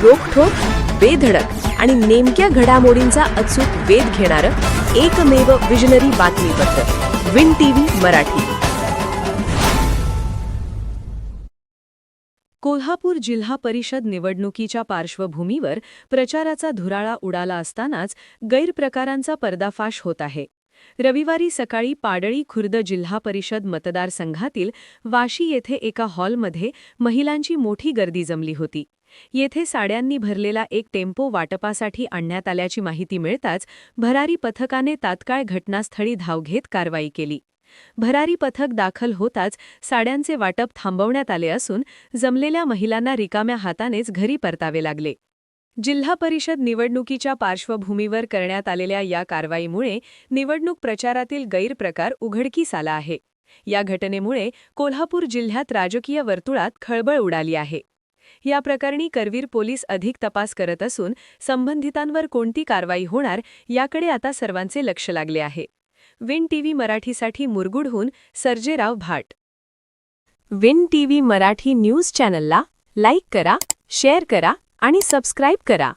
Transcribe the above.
रोखठोक, बेधडक आणि नेमक्या घडामोडींचा अचूक वेध घेणारं एकमेव विजनरी बातमीपत्र विन टीव्ही मराठी. कोल्हापूर जिल्हा परिषद निवडणुकीच्या पार्श्वभूमीवर प्रचाराचा धुराळा उडाला असतानाच गैरप्रकारांचा पर्दाफाश होत आहे. रविवारी सकाळी पाडळी खुर्द जिल्हा परिषद मतदारसंघातील वाशी येथे एका हॉलमध्ये महिलांची मोठी गर्दी जमली होती. येथे साड्यांनी भरलेला एक टेम्पो वाटपासाठी आणण्यात आल्याची माहिती मिळताच भरारी पथकाने तात्काळ घटनास्थळी धाव घेत कारवाई केली. भरारी पथक दाखल होताच साड्यांचे वाटप थांबवण्यात आले असून जमलेल्या महिलांना रिकाम्या हातानेच घरी परतावे लागले. जिल्हा परिषद निवडणुकीच्या पार्श्वभूमीवर करण्यात आलेल्या या कारवाईमुळे निवडणूक प्रचारातील गैरप्रकार उघडकीस आला आहे. या घटनेमुळे कोल्हापूर जिल्ह्यात राजकीय वर्तुळात खळबळ उडाली आहे. या प्रकरणी करवीर पोलीस अधिक तपास करत असून संबंधितांवर कोणती कारवाई होणार याकडे आता सर्वांचे लक्ष लागले आहे. विन टीव्ही मराठीसाठी मुरगुडहून सर्जेराव भाट. विन टीव्ही मराठी न्यूज चॅनलला लाईक करा, शेअर करा आणि सबस्क्राईब करा.